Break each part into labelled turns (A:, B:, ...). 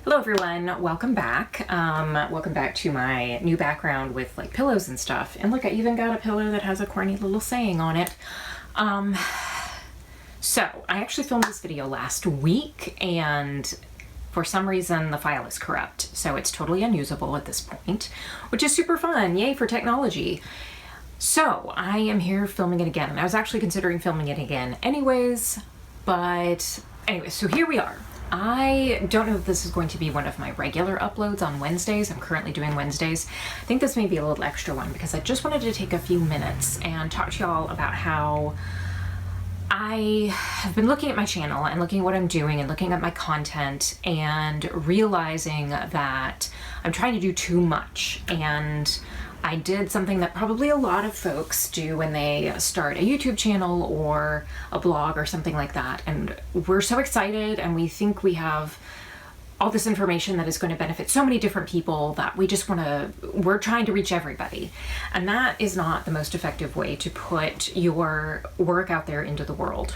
A: Hello everyone, welcome back. Welcome back to my new background with like pillows and stuff. And look, I even got a pillow that has a corny little saying on it. So I actually filmed this video last week and for some reason the file is corrupt. So it's totally unusable at this point, which is super fun. Yay for technology. So I am here filming it again. I was actually considering filming it again anyways, but anyway, so here we are. I don't know if this is going to be one of my regular uploads on Wednesdays. I'm currently doing Wednesdays. I think this may be a little extra one because I just wanted to take a few minutes and talk to y'all about how I have been looking at my channel and looking at what I'm doing and looking at my content and realizing that I'm trying to do too much. And I did something that probably a lot of folks do when they start a YouTube channel or a blog or something like that. And we're so excited and we think we have all this information that is going to benefit so many different people that we're trying to reach everybody. And that is not the most effective way to put your work out there into the world.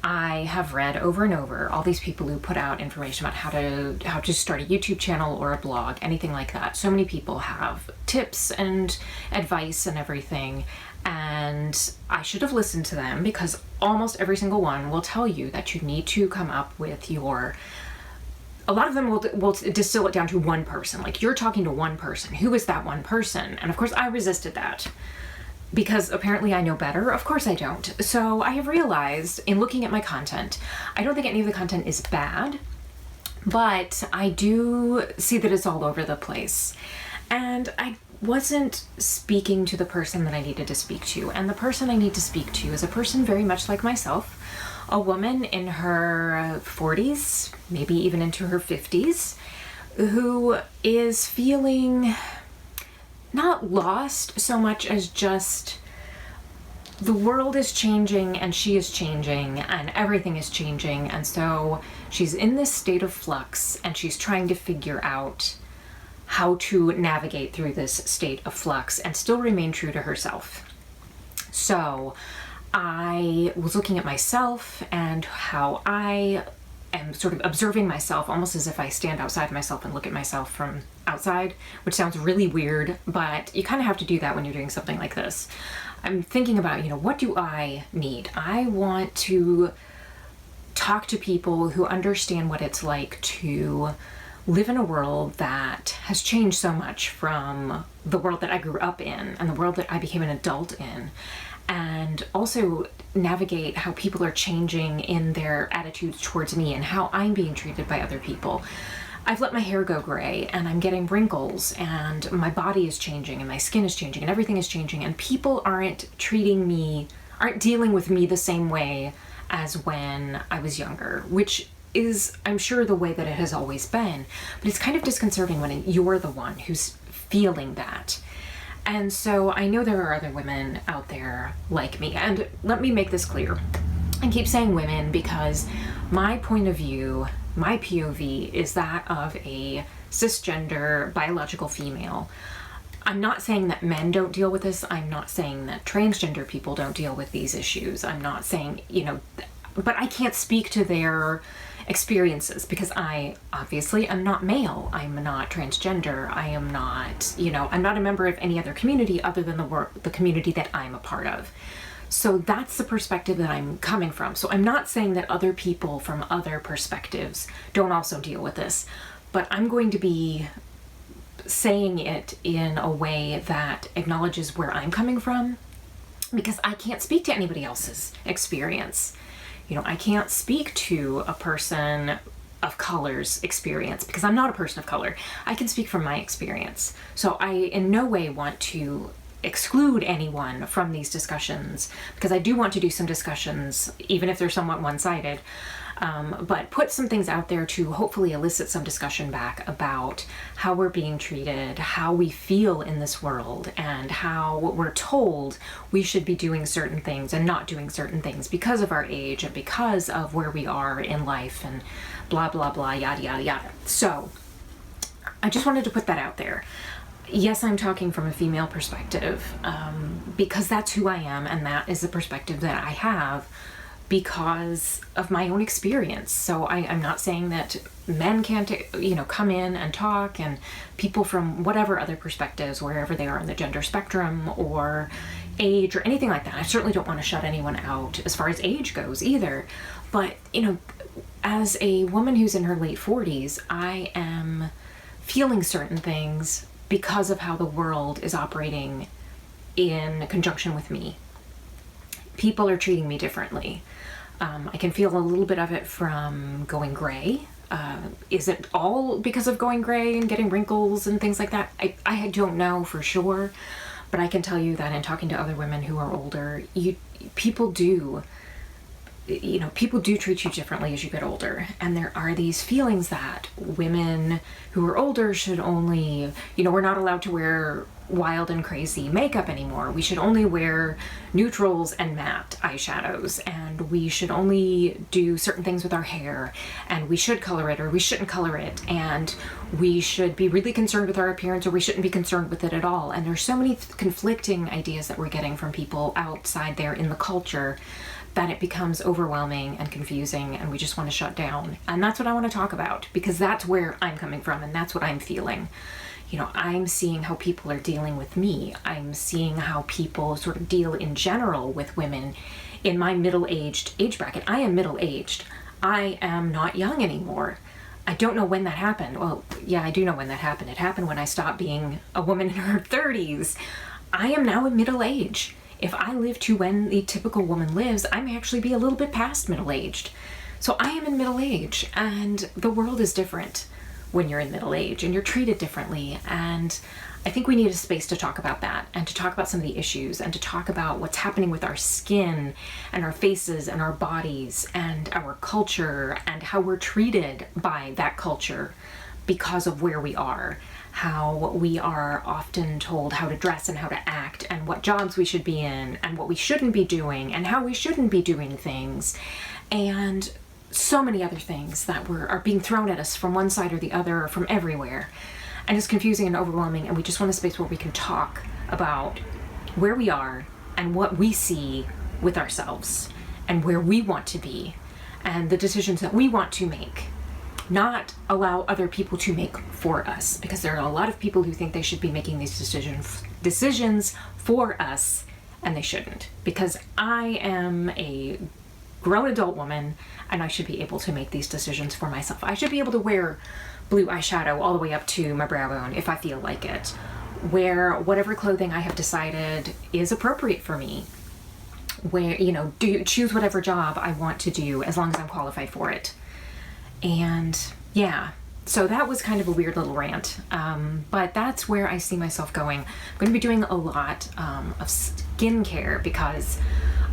A: I have read over and over all these people who put out information about how to start a YouTube channel or a blog, anything like that. So many people have tips and advice and everything, and I should have listened to them because almost every single one will tell you that you need to come up with a lot of them will distill it down to one person. Like, you're talking to one person. Who is that one person? And of course I resisted that. Because apparently I know better. Of course I don't. So I have realized in looking at my content, I don't think any of the content is bad, but I do see that it's all over the place. And I wasn't speaking to the person that I needed to speak to. And the person I need to speak to is a person very much like myself, a woman in her 40s, maybe even into her 50s, who is feeling not lost so much as just the world is changing and she is changing and everything is changing, and so she's in this state of flux and she's trying to figure out how to navigate through this state of flux and still remain true to herself. So I was looking at myself and how I am sort of observing myself almost as if I stand outside myself and look at myself from outside, which sounds really weird, but you kind of have to do that when you're doing something like this. I'm thinking about, what do I need? I want to talk to people who understand what it's like to live in a world that has changed so much from the world that I grew up in and the world that I became an adult in. And also navigate how people are changing in their attitudes towards me and how I'm being treated by other people. I've let my hair go gray and I'm getting wrinkles and my body is changing and my skin is changing and everything is changing, and people aren't dealing with me the same way as when I was younger, which is, I'm sure, the way that it has always been. But it's kind of disconcerting when you're the one who's feeling that. And so I know there are other women out there like me, and let me make this clear. I keep saying women because my point of view, my POV, is that of a cisgender biological female. I'm not saying that men don't deal with this. I'm not saying that transgender people don't deal with these issues. I'm not saying, but I can't speak to their experiences because I obviously am not male. I'm not transgender. I am not, I'm not a member of any other community other than the community that I'm a part of. So that's the perspective that I'm coming from. So I'm not saying that other people from other perspectives don't also deal with this, but I'm going to be saying it in a way that acknowledges where I'm coming from, because I can't speak to anybody else's experience. I can't speak to a person of color's experience because I'm not a person of color. I can speak from my experience. So I in no way want to exclude anyone from these discussions, because I do want to do some discussions, even if they're somewhat one-sided, but put some things out there to hopefully elicit some discussion back about how we're being treated, how we feel in this world, and how we're told we should be doing certain things and not doing certain things because of our age and because of where we are in life and blah, blah, blah, yada, yada, yada. So I just wanted to put that out there. Yes, I'm talking from a female perspective, because that's who I am and that is the perspective that I have because of my own experience. So I'm not saying that men can't, come in and talk, and people from whatever other perspectives, wherever they are in the gender spectrum or age or anything like that. I certainly don't want to shut anyone out as far as age goes either. But, as a woman who's in her late 40s, I am feeling certain things because of how the world is operating in conjunction with me. People are treating me differently. I can feel a little bit of it from going gray. Is it all because of going gray and getting wrinkles and things like that? I don't know for sure, but I can tell you that in talking to other women who are older, people do treat you differently as you get older. And there are these feelings that women who are older should only, we're not allowed to wear wild and crazy makeup anymore. We should only wear neutrals and matte eyeshadows, and we should only do certain things with our hair, and we should color it or we shouldn't color it, and we should be really concerned with our appearance or we shouldn't be concerned with it at all. And there's so many conflicting ideas that we're getting from people outside there in the culture that it becomes overwhelming and confusing, and we just want to shut down. And that's what I want to talk about, because that's where I'm coming from and that's what I'm feeling. I'm seeing how people are dealing with me. I'm seeing how people sort of deal in general with women in my middle-aged age bracket. I am middle-aged. I am not young anymore. I don't know when that happened. Well, yeah, I do know when that happened. It happened when I stopped being a woman in her 30s. I am now in middle age. If I live to when the typical woman lives, I may actually be a little bit past middle-aged. So I am in middle age, and the world is different when you're in middle age, and you're treated differently. And I think we need a space to talk about that, and to talk about some of the issues, and to talk about what's happening with our skin and our faces and our bodies and our culture, and how we're treated by that culture because of where we are. How we are often told how to dress and how to act, and what jobs we should be in, and what we shouldn't be doing, and how we shouldn't be doing things, and so many other things that are being thrown at us from one side or the other, or from everywhere. And it's confusing and overwhelming, and we just want a space where we can talk about where we are and what we see with ourselves and where we want to be and the decisions that we want to make. Not allow other people to make for us, because there are a lot of people who think they should be making these decisions for us, and they shouldn't. Because I am a grown adult woman, and I should be able to make these decisions for myself. I should be able to wear blue eyeshadow all the way up to my brow bone if I feel like it. Wear whatever clothing I have decided is appropriate for me. Choose whatever job I want to do as long as I'm qualified for it. And yeah, so that was kind of a weird little rant, but that's where I see myself going. I'm going to be doing a lot of skincare, because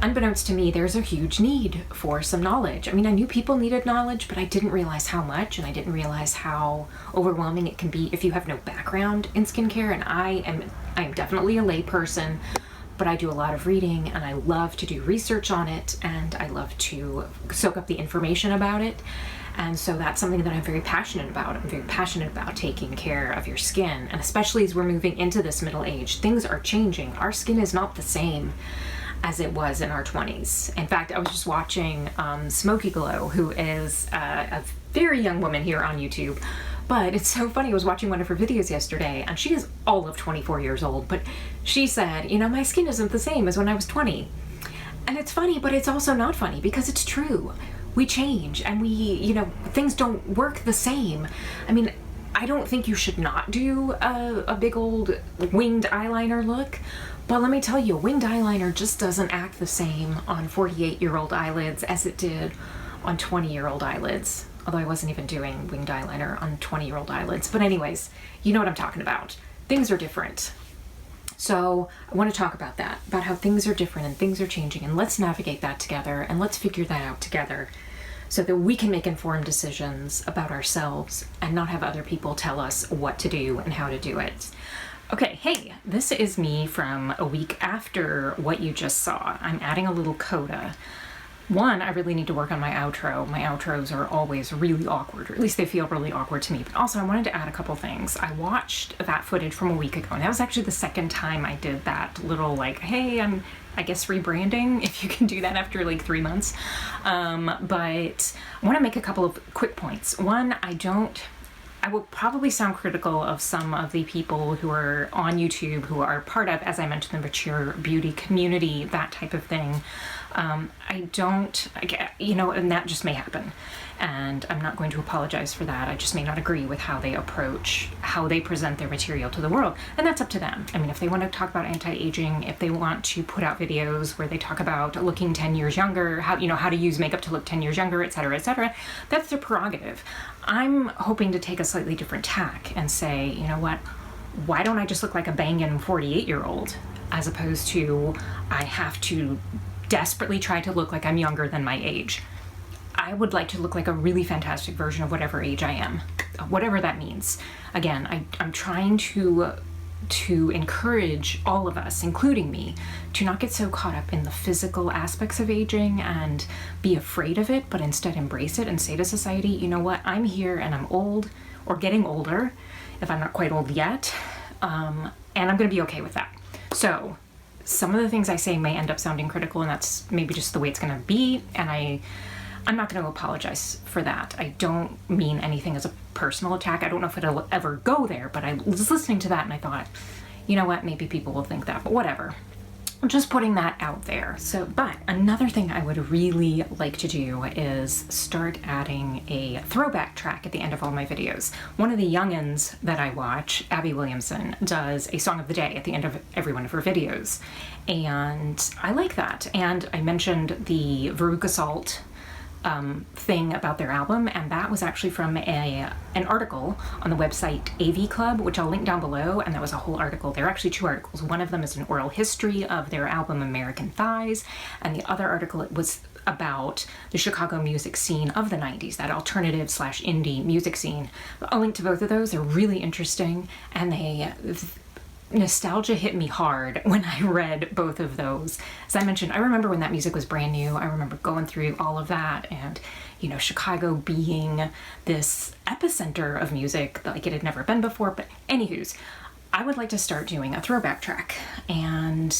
A: unbeknownst to me, there's a huge need for some knowledge. I mean, I knew people needed knowledge, but I didn't realize how much, and I didn't realize how overwhelming it can be if you have no background in skincare. And I am definitely a lay person, but I do a lot of reading, and I love to do research on it, and I love to soak up the information about it. And so that's something that I'm very passionate about. I'm very passionate about taking care of your skin, and especially as we're moving into this middle age, things are changing. Our skin is not the same as it was in our 20s. In fact, I was just watching Smoky Glow, who is a very young woman here on YouTube. But it's so funny, I was watching one of her videos yesterday, and she is all of 24 years old, but she said, my skin isn't the same as when I was 20. And it's funny, but it's also not funny, because it's true. We change, and things don't work the same. I mean, I don't think you should not do a big old winged eyeliner look, but let me tell you, winged eyeliner just doesn't act the same on 48-year-old eyelids as it did on 20-year-old eyelids. Although I wasn't even doing winged eyeliner on 20-year-old eyelids. But anyways, you know what I'm talking about. Things are different. So I want to talk about that, about how things are different and things are changing, and let's navigate that together, and let's figure that out together so that we can make informed decisions about ourselves and not have other people tell us what to do and how to do it. Okay, hey, this is me from a week after what you just saw. I'm adding a little coda. One, I really need to work on my outro. My outros are always really awkward, or at least they feel really awkward to me. But also I wanted to add a couple things. I watched that footage from a week ago, and that was actually the second time I did that little like, hey, I'm, I guess, rebranding, if you can do that after like 3 months. But I want to make a couple of quick points. One, I will probably sound critical of some of the people who are on YouTube who are part of, as I mentioned, the mature beauty community, that type of thing. And that just may happen. And I'm not going to apologize for that. I just may not agree with how they approach, how they present their material to the world. And that's up to them. I mean, if they want to talk about anti-aging, if they want to put out videos where they talk about looking 10 years younger, how to use makeup to look 10 years younger, etc., that's their prerogative. I'm hoping to take a slightly different tack and say, you know what, why don't I just look like a bangin' 48-year-old, as opposed to I have to desperately try to look like I'm younger than my age. I would like to look like a really fantastic version of whatever age I am, whatever that means. Again, I'm trying to encourage all of us, including me, to not get so caught up in the physical aspects of aging and be afraid of it, but instead embrace it and say to society, you know what, I'm here and I'm old, or getting older, if I'm not quite old yet, and I'm going to be okay with that. So some of the things I say may end up sounding critical, and that's maybe just the way it's going to be, and I'm not going to apologize for that. I don't mean anything as a personal attack. I don't know if it'll ever go there, but I was listening to that and I thought, you know what, maybe people will think that, but whatever. I'm just putting that out there. But another thing I would really like to do is start adding a throwback track at the end of all my videos. One of the youngins that I watch, Abby Williamson, does a song of the day at the end of every one of her videos. And I like that. And I mentioned the Veruca Salt thing about their album, and that was actually from an article on the website AV Club, which I'll link down below, and that was a whole article. There are actually 2 articles. One of them is an oral history of their album American Thighs, and the other article was about the Chicago music scene of the 90s, that alternative / indie music scene. I'll link to both of those. They're really interesting, and nostalgia hit me hard when I read both of those. As I mentioned, I remember when that music was brand new. I remember going through all of that, and Chicago being this epicenter of music like it had never been before. But anywho's, I would like to start doing a throwback track and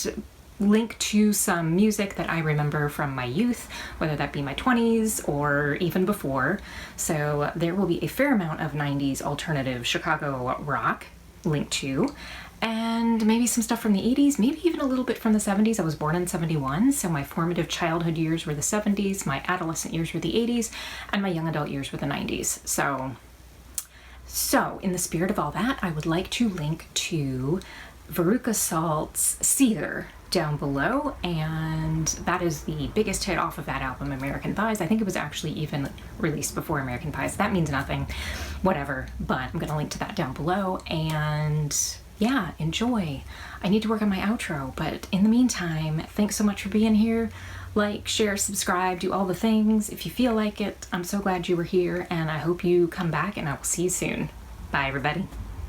A: link to some music that I remember from my youth, whether that be my 20s or even before. So there will be a fair amount of 90s alternative Chicago rock linked to, and maybe some stuff from the 80s, maybe even a little bit from the 70s. I was born in 71, so my formative childhood years were the 70s, my adolescent years were the 80s, and my young adult years were the 90s. So in the spirit of all that, I would like to link to Veruca Salt's Seether down below, and that is the biggest hit off of that album, American Thighs. I think it was actually even released before American Thighs. That means nothing, whatever, but I'm gonna link to that down below, and yeah, enjoy. I need to work on my outro, but in the meantime, thanks so much for being here. Like, share, subscribe, do all the things if you feel like it. I'm so glad you were here, and I hope you come back, and I will see you soon. Bye, everybody.